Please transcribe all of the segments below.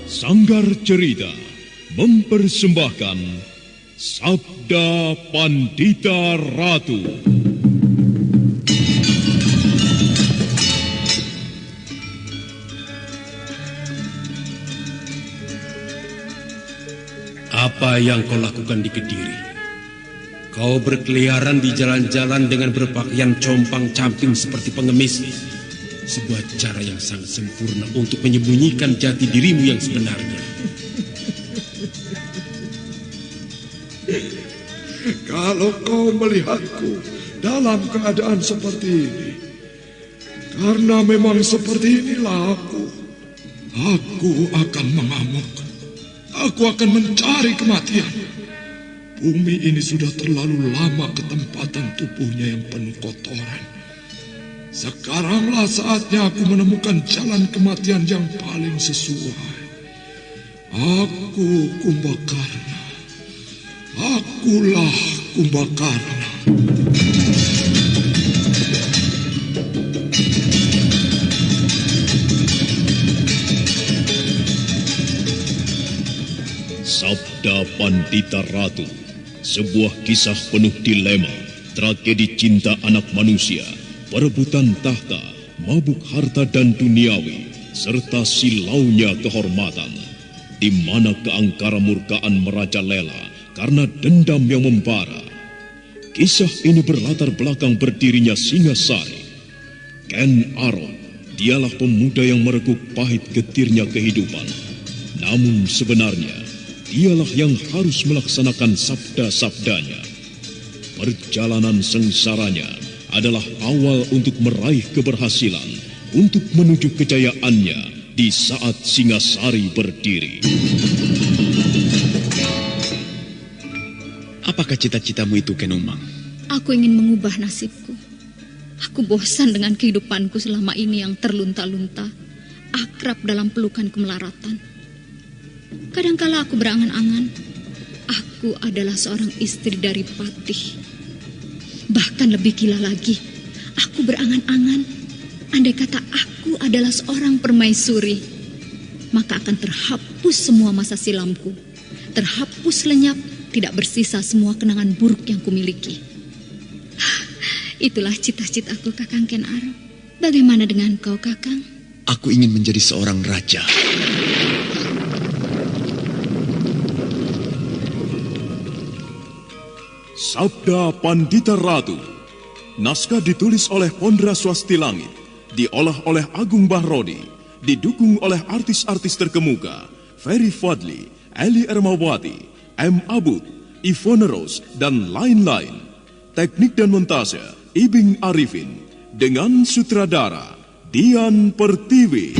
Sanggar Cerita mempersembahkan Sabda Pandita Ratu. Apa yang kau lakukan di Kediri? Kau berkeliaran di jalan-jalan dengan berpakaian compang-camping seperti pengemis. Sebuah cara yang sangat sempurna untuk menyembunyikan jati dirimu yang sebenarnya. Kalau kau melihatku dalam keadaan seperti ini, karena memang seperti inilah aku akan mengamuk. Aku akan mencari kematian. Bumi ini sudah terlalu lama ketempatan tubuhnya yang penuh kotoran. Sekaranglah saatnya aku menemukan jalan kematian yang paling sesuai. Aku Kumbakarna. Akulah Kumbakarna. Sabda Pandita Ratu, sebuah kisah penuh dilema, tragedi cinta anak manusia, perebutan tahta, mabuk harta dan duniawi, serta silaunya kehormatan, di mana keangkara murkaan merajalela karena dendam yang membara. Kisah ini berlatar belakang berdirinya Singasari. Ken Arok, dialah pemuda yang merekuk pahit getirnya kehidupan. Namun sebenarnya, dialah yang harus melaksanakan sabda-sabdanya. Perjalanan sengsaranya adalah awal untuk meraih keberhasilan, untuk menuju kejayaannya di saat Singasari berdiri. Apakah cita-citamu itu, Ken Umang? Aku ingin mengubah nasibku. Aku bosan dengan kehidupanku selama ini yang terlunta-lunta, akrab dalam pelukan kemelaratan. Kadangkala aku berangan-angan, aku adalah seorang istri dari Patih. Bahkan lebih gila lagi, aku berangan-angan, andai kata aku adalah seorang permaisuri, maka akan terhapus semua masa silamku, terhapus lenyap, tidak bersisa semua kenangan buruk yang kumiliki. Itulah cita-citaku, Kakang Ken Arok. Bagaimana dengan kau, Kakang? Aku ingin menjadi seorang raja. Sabda Pandita Ratu. Naskah ditulis oleh Pondra Swasti Langit, diolah oleh Agung Bahrodi, didukung oleh artis-artis terkemuka Ferry Fadli, Eli Ermawati, M. Abud, Ivone Rose, dan lain-lain. Teknik dan montase Ibing Arifin, dengan sutradara Dian Pertiwi.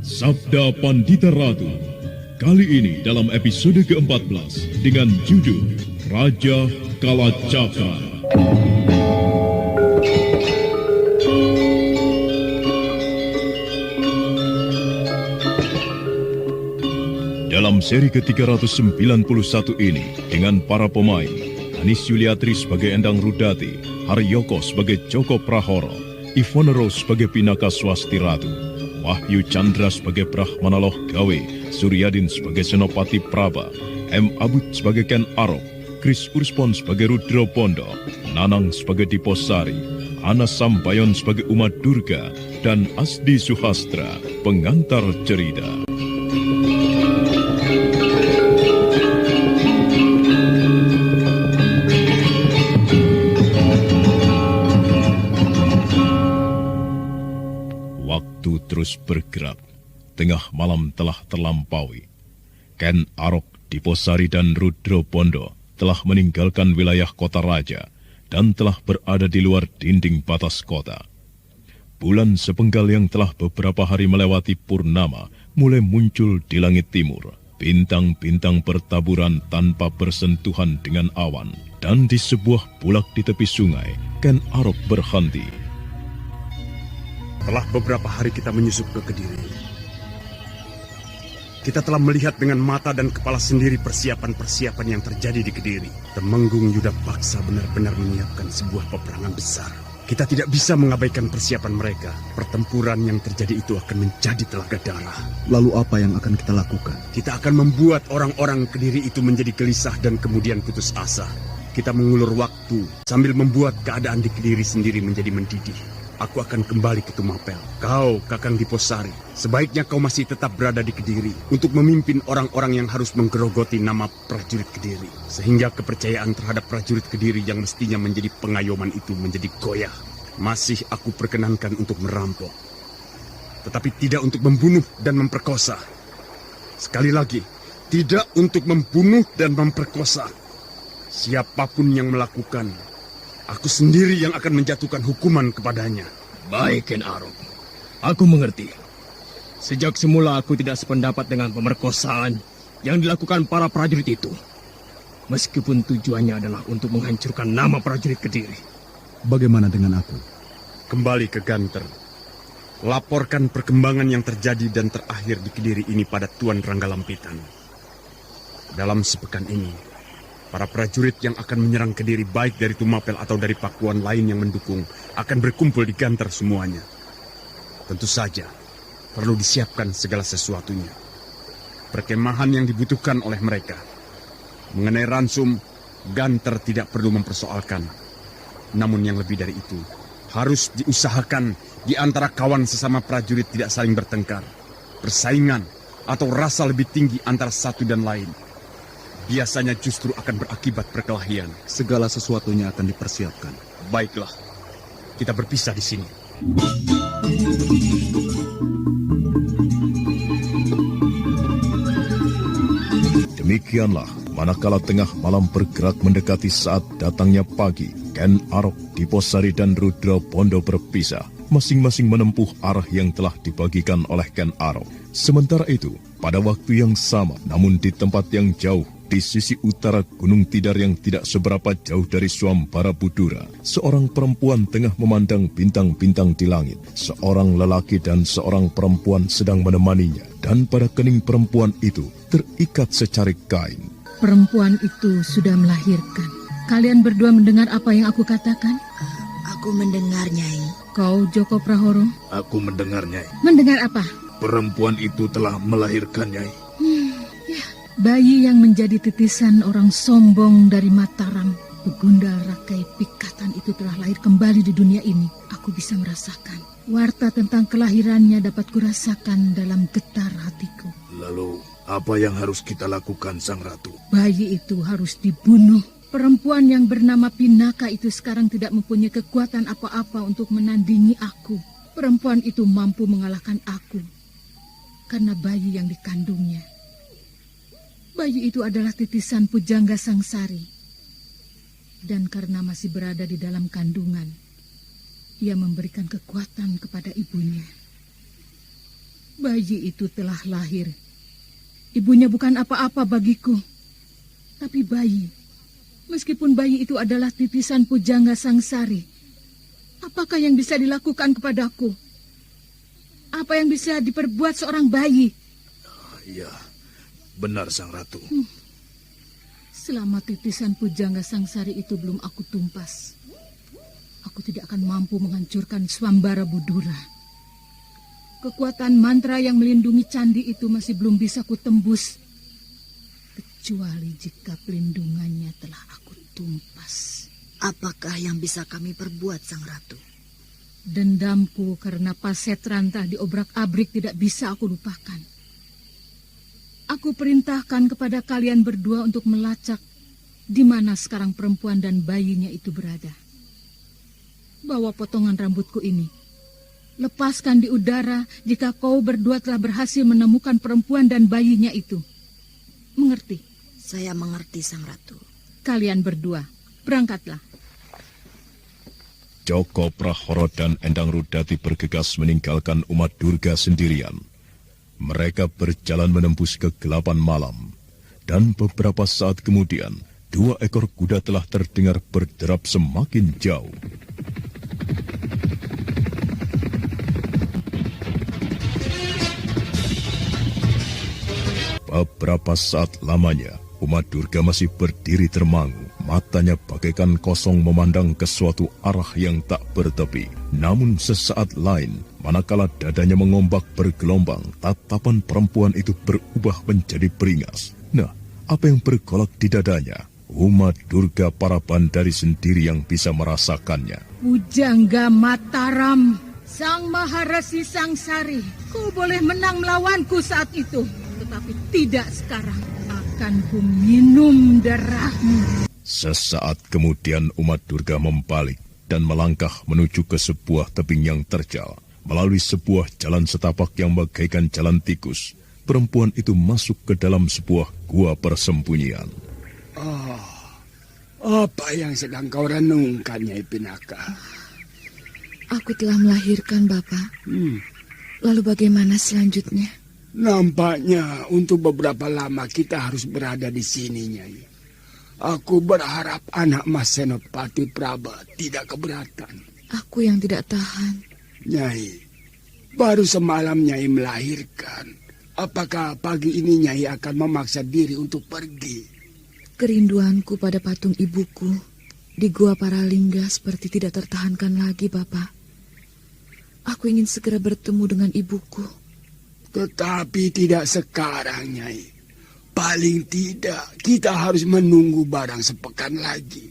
Sabda Pandita Ratu, kali ini dalam episode ke-14 dengan judul Raja Kalacakra. Dalam seri ke-391 ini, dengan para pemain, Anis Yuliatri sebagai Endang Rudati, Haryoko sebagai Joko Prahoro, Ivone Rose sebagai Pinaka Swasti Ratu, Wahyu Chandra sebagai Brahmanaloh Gawe, Suryadin sebagai Senopati Praba, M. Abud sebagai Ken Arok, Kris Urspon sebagai Rudro Pondo, Nanang sebagai Diposari, Ana Sambayon sebagai Uma Durga, dan Asdi Suhastra, pengantar cerita. Waktu terus bergerak. Tengah malam telah terlampaui. Ken Arok, Diposari, dan Rudro Pondo telah meninggalkan wilayah kota raja dan telah berada di luar dinding batas kota. Bulan sepenggal yang telah beberapa hari melewati purnama mulai muncul di langit timur. Bintang-bintang bertaburan tanpa bersentuhan dengan awan. Dan di sebuah bulak di tepi sungai, Ken Arok berhenti. Telah beberapa hari kita menyusup ke Kediri. Kita telah melihat dengan mata dan kepala sendiri persiapan-persiapan yang terjadi di Kediri. Temenggung Yuda Paksa benar-benar menyiapkan sebuah peperangan besar. Kita tidak bisa mengabaikan persiapan mereka. Pertempuran yang terjadi itu akan menjadi telaga darah. Lalu apa yang akan kita lakukan? Kita akan membuat orang-orang Kediri itu menjadi gelisah dan kemudian putus asa. Kita mengulur waktu sambil membuat keadaan di Kediri sendiri menjadi mendidih. Aku akan kembali ke Tumapel. Kau, Kakang Diposari, sebaiknya kau masih tetap berada di Kediri untuk memimpin orang-orang yang harus menggerogoti nama prajurit Kediri. Sehingga kepercayaan terhadap prajurit Kediri yang mestinya menjadi pengayoman itu menjadi goyah. Masih aku perkenankan untuk merampok, tetapi tidak untuk membunuh dan memperkosa. Sekali lagi, tidak untuk membunuh dan memperkosa. Siapapun yang melakukan, aku sendiri yang akan menjatuhkan hukuman kepadanya. Baik, Ken Arok. Aku mengerti. Sejak semula aku tidak sependapat dengan pemerkosaan yang dilakukan para prajurit itu. Meskipun tujuannya adalah untuk menghancurkan nama prajurit Kediri. Bagaimana dengan aku? Kembali ke Ganter. Laporkan perkembangan yang terjadi dan terakhir di Kediri ini pada Tuan Ranggalampitan. Dalam sepekan ini, para prajurit yang akan menyerang Kediri baik dari Tumapel atau dari Pakuan lain yang mendukung akan berkumpul di Ganter semuanya. Tentu saja perlu disiapkan segala sesuatunya. Perkemahan yang dibutuhkan oleh mereka. Mengenai ransum, Ganter tidak perlu mempersoalkan. Namun yang lebih dari itu, harus diusahakan di antara kawan sesama prajurit tidak saling bertengkar. Persaingan atau rasa lebih tinggi antara satu dan lain biasanya justru akan berakibat perkelahian. Segala sesuatunya akan dipersiapkan. Baiklah, kita berpisah di sini. Demikianlah, manakala tengah malam bergerak mendekati saat datangnya pagi, Ken Arok, Diposari dan Rudra Bondo berpisah, masing-masing menempuh arah yang telah dibagikan oleh Ken Arok. Sementara itu, pada waktu yang sama, namun di tempat yang jauh, di sisi utara Gunung Tidar yang tidak seberapa jauh dari Swambara Budura, seorang perempuan tengah memandang bintang-bintang di langit. Seorang lelaki dan seorang perempuan sedang menemaninya, dan pada kening perempuan itu terikat secarik kain. Perempuan itu sudah melahirkan. Kalian berdua mendengar apa yang aku katakan? Aku mendengar, Nyai. Kau, Joko Prahoro? Aku mendengar, Nyai. Mendengar apa? Perempuan itu telah melahirkan, Nyai. Bayi yang menjadi titisan orang sombong dari Mataram, Begundal Rakai Pikatan itu telah lahir kembali di dunia ini. Aku bisa merasakan. Warta tentang kelahirannya dapat kurasakan dalam getar hatiku. Lalu, apa yang harus kita lakukan, Sang Ratu? Bayi itu harus dibunuh. Perempuan yang bernama Pinaka itu sekarang tidak mempunyai kekuatan apa-apa untuk menandingi aku. Perempuan itu mampu mengalahkan aku karena bayi yang dikandungnya. Bayi itu adalah titisan Pujangga Sangsari. Dan karena masih berada di dalam kandungan, ia memberikan kekuatan kepada ibunya. Bayi itu telah lahir. Ibunya bukan apa-apa bagiku. Tapi bayi, meskipun bayi itu adalah titisan Pujangga Sangsari, apakah yang bisa dilakukan kepadaku? Apa yang bisa diperbuat seorang bayi? Iya. Benar, Sang Ratu. Selama titisan Pujangga Sangsari itu belum aku tumpas, aku tidak akan mampu menghancurkan Swambara Budura. Kekuatan mantra yang melindungi candi itu masih belum bisa kutembus, kecuali jika pelindungannya telah aku tumpas. Apakah yang bisa kami perbuat, Sang Ratu? Dendamku karena Paset Rantah diobrak-abrik tidak bisa aku lupakan. Aku perintahkan kepada kalian berdua untuk melacak di mana sekarang perempuan dan bayinya itu berada. Bawa potongan rambutku ini. Lepaskan di udara jika kau berdua telah berhasil menemukan perempuan dan bayinya itu. Mengerti? Saya mengerti, Sang Ratu. Kalian berdua, berangkatlah. Joko Prahoro dan Endang Rudati bergegas meninggalkan umat Durga sendirian. Mereka berjalan menembus kegelapan malam, dan beberapa saat kemudian 2 ekor kuda telah terdengar berderap semakin jauh. Beberapa saat lamanya, Uma Durga masih berdiri termangu, matanya bagaikan kosong memandang ke suatu arah yang tak bertepi. Namun sesaat lain, manakala dadanya mengombak bergelombang, tatapan perempuan itu berubah menjadi beringas. Nah, apa yang bergolak di dadanya? Uma Durga Parabandari sendiri yang bisa merasakannya. Pujangga Mataram, Sang Maharasi Sangsari, kau boleh menang melawanku saat itu. Tetapi tidak sekarang. Akan ku minum darahmu. Sesaat kemudian Uma Durga membalik dan melangkah menuju ke sebuah tebing yang terjal. Melalui sebuah jalan setapak yang bagaikan jalan tikus, perempuan itu masuk ke dalam sebuah gua persembunyian. Apa yang sedang kau renungkan, Nyai Pinaka? Aku telah melahirkan, Bapak. Lalu bagaimana selanjutnya? Nampaknya untuk beberapa lama kita harus berada di sini, Nyai. Aku berharap anak Mas Senopati Praba tidak keberatan. Aku yang tidak tahan. Nyai, baru semalam Nyai melahirkan. Apakah pagi ini Nyai akan memaksa diri untuk pergi? Kerinduanku pada patung ibuku di Gua Paralingga seperti tidak tertahankan lagi, Bapak. Aku ingin segera bertemu dengan ibuku. Tetapi tidak sekarang, Nyai. Paling tidak, kita harus menunggu barang sepekan lagi.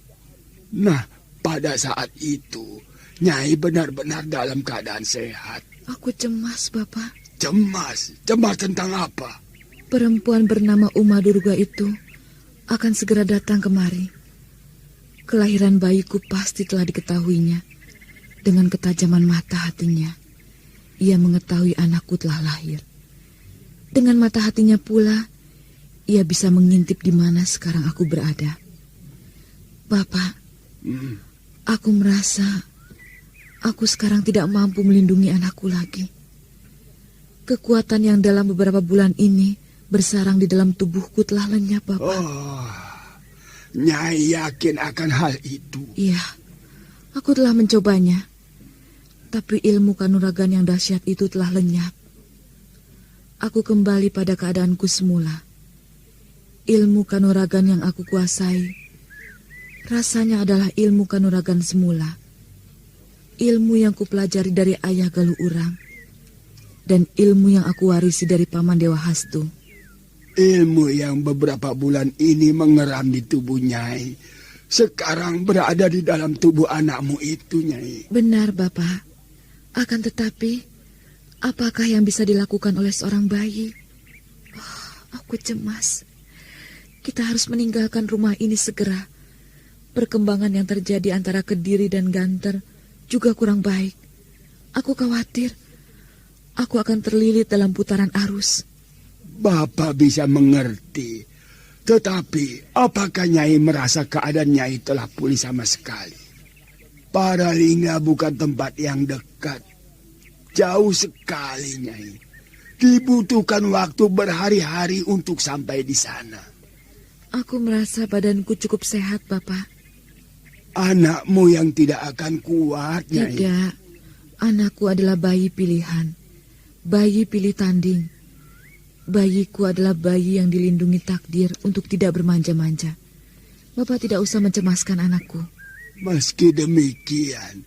Nah, pada saat itu, Nyai benar-benar dalam keadaan sehat. Aku cemas, Bapak. Cemas? Cemas tentang apa? Perempuan bernama Uma Durga itu akan segera datang kemari. Kelahiran bayiku pasti telah diketahuinya. Dengan ketajaman mata hatinya, ia mengetahui anakku telah lahir. Dengan mata hatinya pula, ia bisa mengintip di mana sekarang aku berada. Bapak, aku merasa aku sekarang tidak mampu melindungi anakku lagi. Kekuatan yang dalam beberapa bulan ini bersarang di dalam tubuhku telah lenyap, Bapak. Nyai yakin akan hal itu? Iya, aku telah mencobanya. Tapi ilmu kanuragan yang dahsyat itu telah lenyap. Aku kembali pada keadaanku semula. Ilmu kanuragan yang aku kuasai rasanya adalah ilmu kanuragan semula. Ilmu yang kupelajari dari ayah Galuh Urang dan ilmu yang aku warisi dari Paman Dewa Hastu. Ilmu yang beberapa bulan ini mengeram di tubuh Nyai sekarang berada di dalam tubuh anakmu itu, Nyai. Benar, Bapak. Akan tetapi, apakah yang bisa dilakukan oleh seorang bayi? Aku cemas. Kita harus meninggalkan rumah ini segera. Perkembangan yang terjadi antara Kediri dan Ganter juga kurang baik. Aku khawatir aku akan terlilit dalam putaran arus. Bapak bisa mengerti. Tetapi apakah Nyai merasa keadaan Nyai telah pulih sama sekali? Paralingga bukan tempat yang dekat. Jauh sekali, Nyai. Dibutuhkan waktu berhari-hari untuk sampai di sana. Aku merasa badanku cukup sehat, Bapak. Anakmu yang tidak akan kuat, Nyai. Tidak. Anakku adalah bayi pilihan. Bayi pilih tanding. Bayiku adalah bayi yang dilindungi takdir untuk tidak bermanja-manja. Bapak tidak usah mencemaskan anakku. Meski demikian,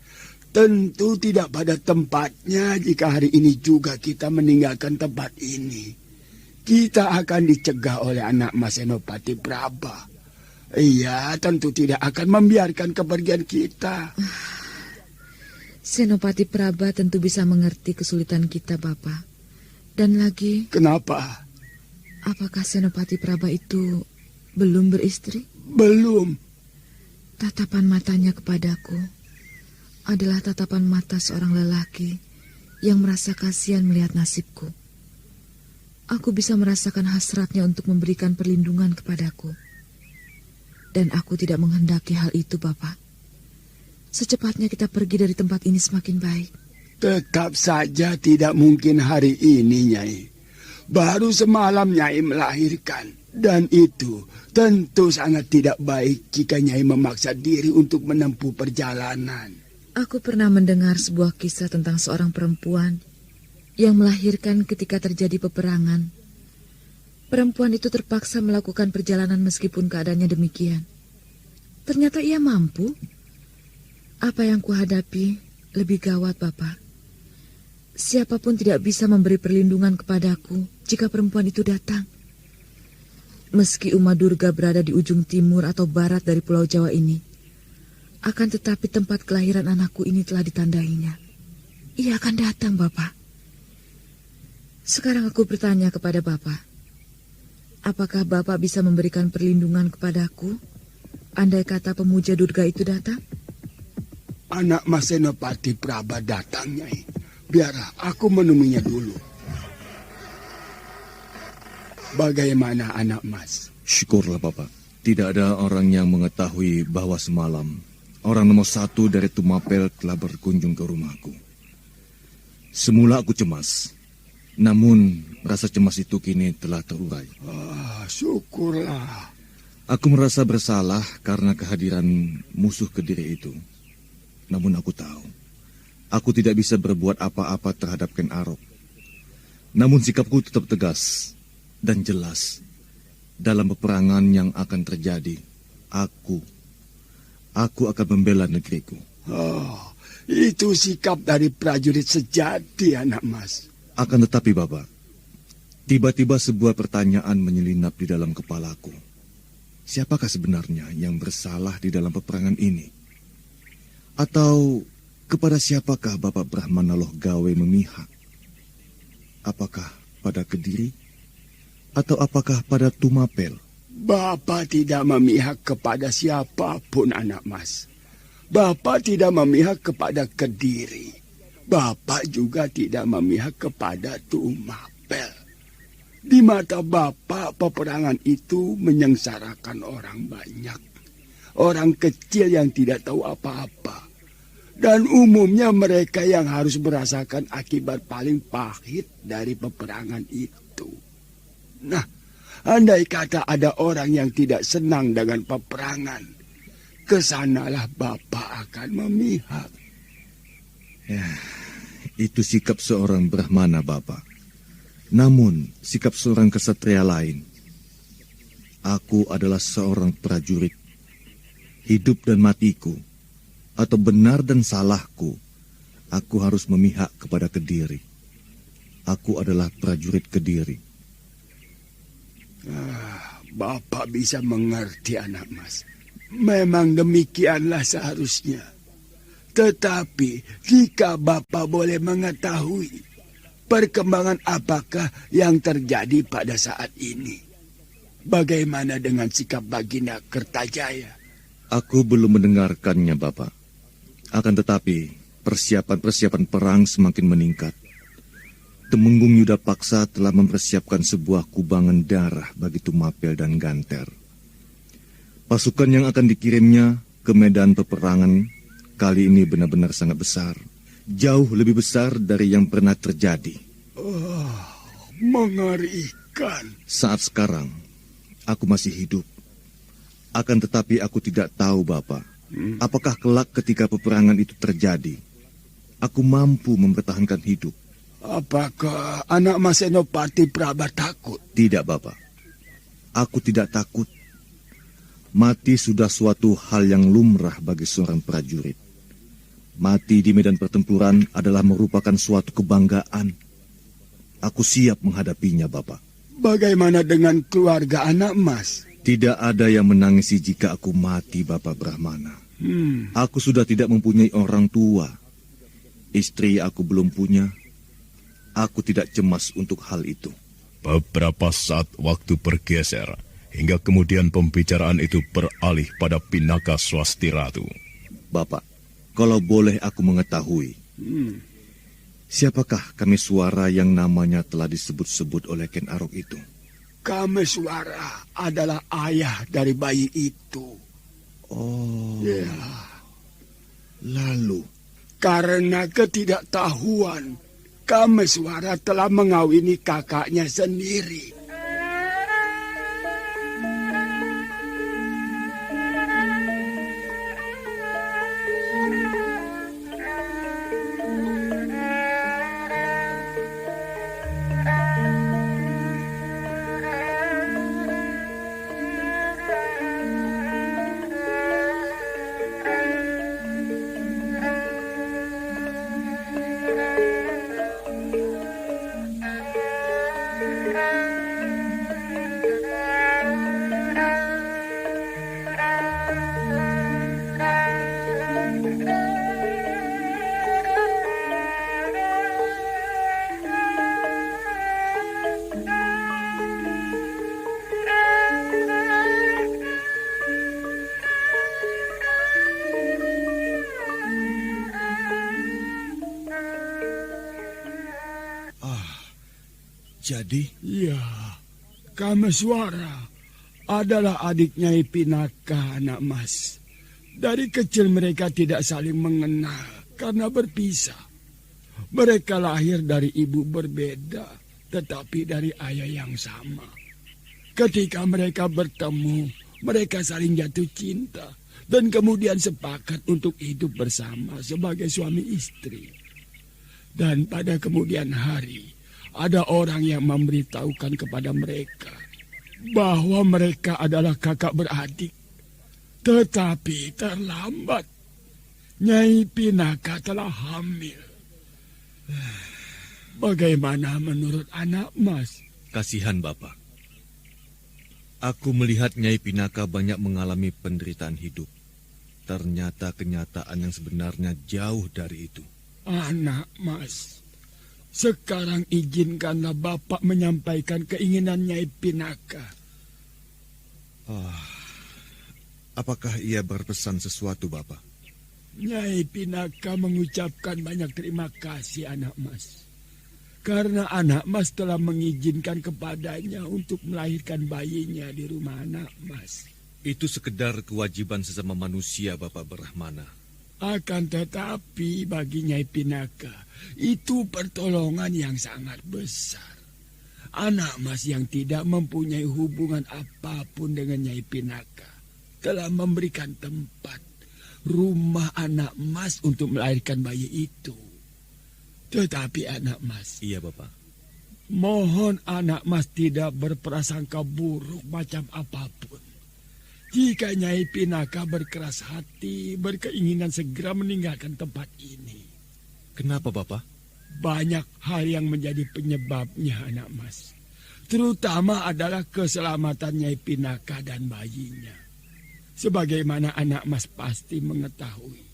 tentu tidak pada tempatnya jika hari ini juga kita meninggalkan tempat ini. Kita akan dicegah oleh anak Mas Senopati Praba. Ia tentu tidak akan membiarkan kepergian kita. Senopati Praba tentu bisa mengerti kesulitan kita, Bapak. Dan lagi... Kenapa? Apakah Senopati Praba itu belum beristri? Belum. Tatapan matanya kepadaku adalah tatapan mata seorang lelaki yang merasa kasihan melihat nasibku. Aku bisa merasakan hasratnya untuk memberikan perlindungan kepadaku. Dan aku tidak menghendaki hal itu, Bapak. Secepatnya kita pergi dari tempat ini semakin baik. Tetap saja tidak mungkin hari ini, Nyai. Baru semalam Nyai melahirkan. Dan itu tentu sangat tidak baik jika Nyai memaksa diri untuk menempuh perjalanan. Aku pernah mendengar sebuah kisah tentang seorang perempuan yang melahirkan ketika terjadi peperangan. Perempuan itu terpaksa melakukan perjalanan meskipun keadaannya demikian. Ternyata ia mampu. Apa yang kuhadapi lebih gawat, Bapak. Siapapun tidak bisa memberi perlindungan kepadaku jika perempuan itu datang. Meski Uma Durga berada di ujung timur atau barat dari Pulau Jawa ini, akan tetapi tempat kelahiran anakku ini telah ditandainya. Ia akan datang, Bapak. Sekarang aku bertanya kepada Bapak, apakah Bapak bisa memberikan perlindungan kepadaku, andai kata pemuja Durga itu datang? Anak Mas Senopati Praba datang, Nyai. Biarlah aku menemuinya dulu. Bagaimana anak Mas? Syukurlah Bapak. Tidak ada orang yang mengetahui bahwa semalam orang nomor 1 dari Tumapel telah berkunjung ke rumahku. Semula aku cemas. Namun rasa cemas itu kini telah terurai. Syukurlah. Aku merasa bersalah karena kehadiran musuh Kediri itu. Namun aku tahu, aku tidak bisa berbuat apa-apa terhadap Ken Arok. Namun sikapku tetap tegas dan jelas. Dalam peperangan yang akan terjadi, aku akan membela negeriku. Itu sikap dari prajurit sejati, anak Mas. Akan tetapi, Bapak, tiba-tiba sebuah pertanyaan menyelinap di dalam kepalaku. Siapakah sebenarnya yang bersalah di dalam peperangan ini? Atau kepada siapakah Bapak Brahmana Loh Gawe memihak? Apakah pada Kediri? Atau apakah pada Tumapel? Bapak tidak memihak kepada siapapun, anak Mas. Bapak tidak memihak kepada Kediri. Bapak juga tidak memihak kepada Tumapel. Di mata Bapak, peperangan itu menyengsarakan orang banyak. Orang kecil yang tidak tahu apa-apa. Dan umumnya mereka yang harus merasakan akibat paling pahit dari peperangan itu. Nah, andai kata ada orang yang tidak senang dengan peperangan, kesanalah Bapak akan memihak. Ya, itu sikap seorang Brahmana, Bapak. Namun, sikap seorang kesatria lain. Aku adalah seorang prajurit. Hidup dan matiku, atau benar dan salahku, aku harus memihak kepada Kediri. Aku adalah prajurit Kediri. Bapak bisa mengerti, anak Mas. Memang demikianlah seharusnya. Tetapi jika Bapak boleh mengetahui perkembangan apakah yang terjadi pada saat ini, bagaimana dengan sikap Baginda Kertajaya? Aku belum mendengarkannya, Bapak. Akan tetapi persiapan-persiapan perang semakin meningkat. Temenggung Yuda Paksa telah mempersiapkan sebuah kubangan darah bagi Tumapel dan Ganter. Pasukan yang akan dikirimnya ke medan peperangan kali ini benar-benar sangat besar. Jauh lebih besar dari yang pernah terjadi. Mengerikan. Saat sekarang, aku masih hidup. Akan tetapi aku tidak tahu, Bapak. Apakah kelak ketika peperangan itu terjadi, aku mampu mempertahankan hidup? Apakah anak Mas Senopati Praba takut? Tidak, Bapak. Aku tidak takut. Mati sudah suatu hal yang lumrah bagi seorang prajurit. Mati di medan pertempuran adalah merupakan suatu kebanggaan. Aku siap menghadapinya, Bapak. Bagaimana dengan keluarga anak Mas? Tidak ada yang menangisi jika aku mati, Bapak Brahmana. Aku sudah tidak mempunyai orang tua. Istri aku belum punya. Aku tidak cemas untuk hal itu. Beberapa saat waktu bergeser, hingga kemudian pembicaraan itu beralih pada Pinaka Swasti Ratu. Bapak, kalau boleh aku mengetahui, siapakah Kameswara yang namanya telah disebut-sebut oleh Ken Arok itu? Kameswara adalah ayah dari bayi itu. Oh. Ya. Lalu? Karena ketidaktahuan, Kameswara telah mengawini kakaknya sendiri. Jadi? Ya, Kameswara adalah adik Nyai Pinaka, anak mas. Dari kecil mereka tidak saling mengenal karena berpisah. Mereka lahir dari ibu berbeda, tetapi dari ayah yang sama. Ketika mereka bertemu, mereka saling jatuh cinta dan kemudian sepakat untuk hidup bersama sebagai suami istri. Dan pada kemudian hari, ada orang yang memberitahukan kepada mereka bahwa mereka adalah kakak beradik. Tetapi terlambat. Nyai Pinaka telah hamil. Bagaimana menurut anak mas? Kasihan Bapak. Aku melihat Nyai Pinaka banyak mengalami penderitaan hidup. Ternyata kenyataan yang sebenarnya jauh dari itu. Anak mas, sekarang izinkanlah Bapak menyampaikan keinginan Nyai Pinaka. Apakah ia berpesan sesuatu, Bapak? Nyai Pinaka mengucapkan banyak terima kasih, anak mas. Karena anak mas telah mengizinkan kepadanya untuk melahirkan bayinya di rumah anak mas. Itu sekedar kewajiban sesama manusia, Bapak Brahmana. Akan tetapi bagi Nyai Pinaka, itu pertolongan yang sangat besar. Anak mas yang tidak mempunyai hubungan apapun dengan Nyai Pinaka telah memberikan tempat, rumah anak mas untuk melahirkan bayi itu. Tetapi anak mas... Iya, Bapak. Mohon anak mas tidak berprasangka buruk macam apapun. Jika Nyai Pinaka berkeras hati, berkeinginan segera meninggalkan tempat ini. Kenapa, Bapak? Banyak hal yang menjadi penyebabnya, anak mas. Terutama adalah keselamatan Nyai Pinaka dan bayinya. Sebagaimana anak mas pasti mengetahui,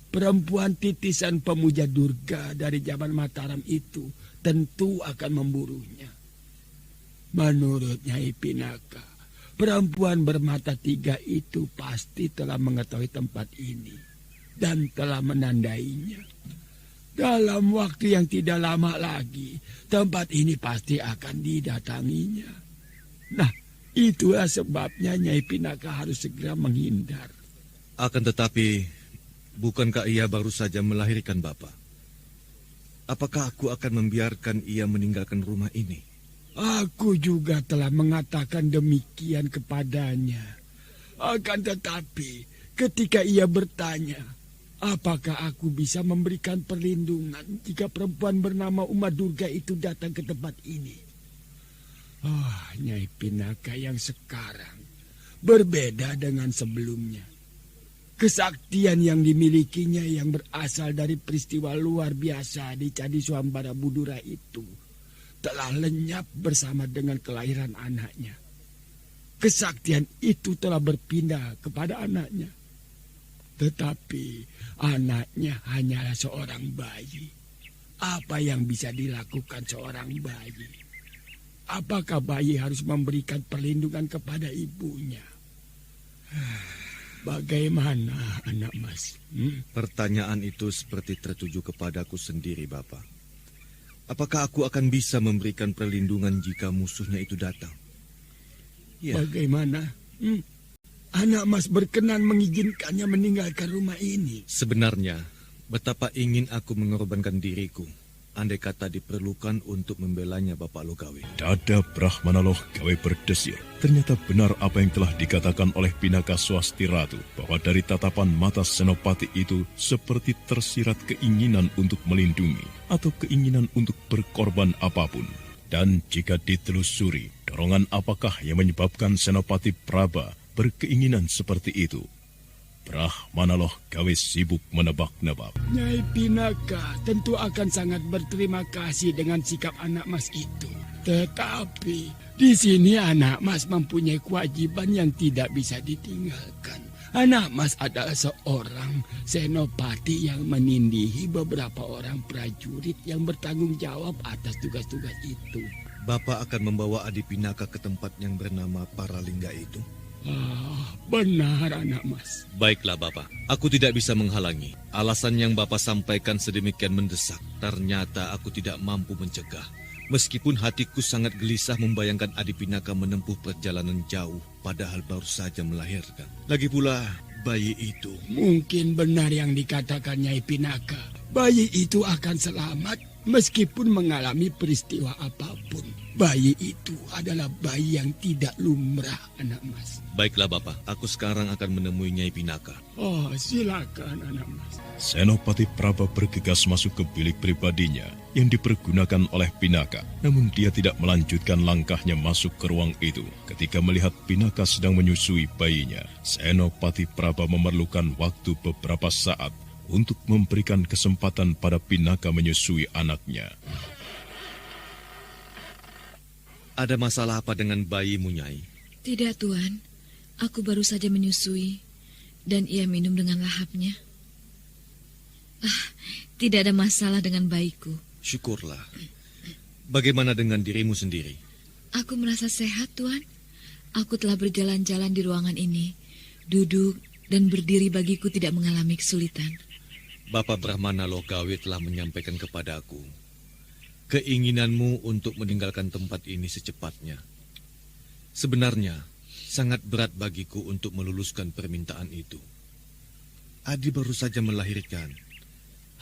perempuan titisan pemuja Durga dari zaman Mataram itu tentu akan memburunya. Menurut Nyai Pinaka, perempuan bermata tiga itu pasti telah mengetahui tempat ini dan telah menandainya. Dalam waktu yang tidak lama lagi, tempat ini pasti akan didatanginya. Nah, itulah sebabnya Nyai Pinaka harus segera menghindar. Akan tetapi, bukankah ia baru saja melahirkan Bapak? Apakah aku akan membiarkan ia meninggalkan rumah ini? Aku juga telah mengatakan demikian kepadanya. Akan tetapi, ketika ia bertanya, apakah aku bisa memberikan perlindungan jika perempuan bernama Uma Durga itu datang ke tempat ini? Nyai Pinaka yang sekarang berbeda dengan sebelumnya. Kesaktian yang dimilikinya yang berasal dari peristiwa luar biasa di Candi Swambara Budura itu telah lenyap bersama dengan kelahiran anaknya. Kesaktian itu telah berpindah kepada anaknya. Tetapi anaknya hanyalah seorang bayi. Apa yang bisa dilakukan seorang bayi? Apakah bayi harus memberikan perlindungan kepada ibunya? Bagaimana, anak mas? Pertanyaan itu seperti tertuju kepadaku sendiri, Bapak. Apakah aku akan bisa memberikan perlindungan jika musuhnya itu datang? Ya. Bagaimana? Anak mas berkenan mengizinkannya meninggalkan rumah ini. Sebenarnya, betapa ingin aku mengorbankan diriku, andai kata diperlukan untuk membelanya Bapak Logawe. Dada Brahmana Logawe berdesir. Ternyata benar apa yang telah dikatakan oleh Pinaka Swasti Ratu, bahwa dari tatapan mata Senopati itu seperti tersirat keinginan untuk melindungi atau keinginan untuk berkorban apapun. Dan jika ditelusuri, dorongan apakah yang menyebabkan Senopati Praba berkeinginan seperti itu? Brahmana Logawe sibuk menebak-nebak. Nyai Pinaka tentu akan sangat berterima kasih dengan sikap anak mas itu. Tetapi di sini anak mas mempunyai kewajiban yang tidak bisa ditinggalkan. Anak mas adalah seorang senopati yang menindihi beberapa orang prajurit yang bertanggung jawab atas tugas-tugas itu. Bapak akan membawa Adi Pinaka ke tempat yang bernama Paralingga itu? Benar anak mas. Baiklah Bapak, aku tidak bisa menghalangi. Alasan yang Bapak sampaikan sedemikian mendesak, ternyata aku tidak mampu mencegah. Meskipun hatiku sangat gelisah membayangkan Adi Pinaka menempuh perjalanan jauh, padahal baru saja melahirkan. Lagi pula, bayi itu... Mungkin benar yang dikatakan Nyai Pinaka. Bayi itu akan selamat meskipun mengalami peristiwa apapun. Bayi itu adalah bayi yang tidak lumrah, anak mas. Baiklah Bapak, aku sekarang akan menemui Nyai Pinaka. Oh, silakan anak mas. Senopati Praba bergegas masuk ke bilik pribadinya yang dipergunakan oleh Pinaka. Namun dia tidak melanjutkan langkahnya masuk ke ruang itu. Ketika melihat Pinaka sedang menyusui bayinya, Senopati Praba memerlukan waktu beberapa saat untuk memberikan kesempatan pada Pinaka menyusui anaknya. Ada masalah apa dengan bayimu, Nyai? Tidak, Tuan. Aku baru saja menyusui dan ia minum dengan lahapnya. Tidak ada masalah dengan bayiku. Syukurlah. Bagaimana dengan dirimu sendiri? Aku merasa sehat, Tuan. Aku telah berjalan-jalan di ruangan ini. Duduk dan berdiri bagiku tidak mengalami kesulitan. Bapak Brahmana Lokawi telah menyampaikan kepadaku keinginanmu untuk meninggalkan tempat ini secepatnya. Sebenarnya, sangat berat bagiku untuk meluluskan permintaan itu. Adi baru saja melahirkan.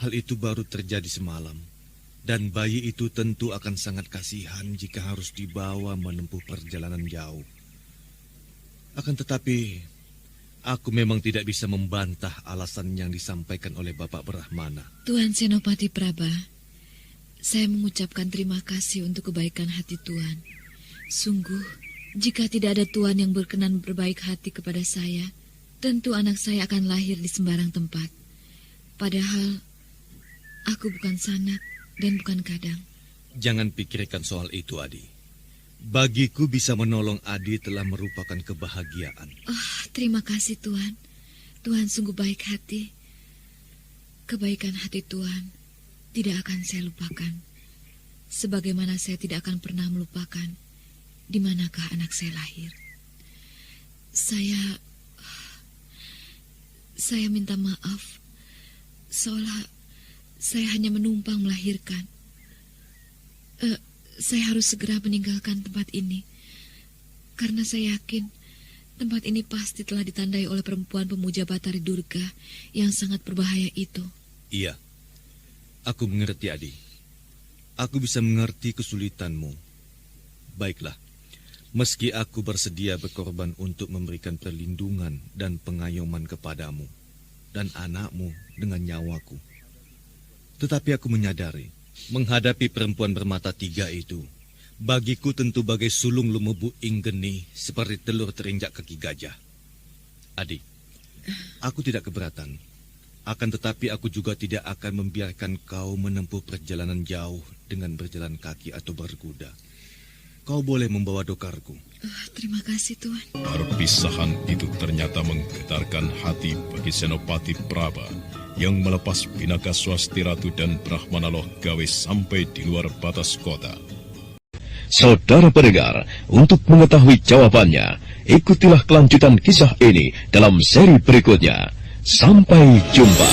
Hal itu baru terjadi semalam. Dan bayi itu tentu akan sangat kasihan jika harus dibawa menempuh perjalanan jauh. Akan tetapi, aku memang tidak bisa membantah alasan yang disampaikan oleh Bapak Brahmana. Tuan Senopati Praba, saya mengucapkan terima kasih untuk kebaikan hati Tuan. Sungguh, jika tidak ada Tuan yang berkenan berbaik hati kepada saya, tentu anak saya akan lahir di sembarang tempat. Padahal, aku bukan sanak dan bukan kadang. Jangan pikirkan soal itu, Adi. Bagiku bisa menolong Adi telah merupakan kebahagiaan. Terima kasih Tuan. Tuan sungguh baik hati. Kebaikan hati Tuan tidak akan saya lupakan. Sebagaimana saya tidak akan pernah melupakan di manakah anak saya lahir. Saya minta maaf. Seolah saya hanya menumpang melahirkan. Saya harus segera meninggalkan tempat ini. Karena saya yakin tempat ini pasti telah ditandai oleh perempuan pemuja Batari Durga yang sangat berbahaya itu. Iya, aku mengerti, Adi. Aku bisa mengerti kesulitanmu. Baiklah, meski aku bersedia berkorban untuk memberikan perlindungan dan pengayoman kepadamu dan anakmu dengan nyawaku. Tetapi aku menyadari, menghadapi perempuan bermata tiga itu, bagiku tentu bagai sulung lumebu inggeni seperti telur terinjak kaki gajah. Adi, aku tidak keberatan. Akan tetapi aku juga tidak akan membiarkan kau menempuh perjalanan jauh dengan berjalan kaki atau berkuda. Kau boleh membawa dokarku. Terima kasih, Tuan. Perpisahan itu ternyata menggetarkan hati bagi Senopati Praba yang melepas Pinaka Swasti Ratu dan Brahmana Lokawi sampai di luar batas kota. Saudara pendengar, untuk mengetahui jawabannya, ikutilah kelanjutan kisah ini dalam seri berikutnya. Sampai jumpa.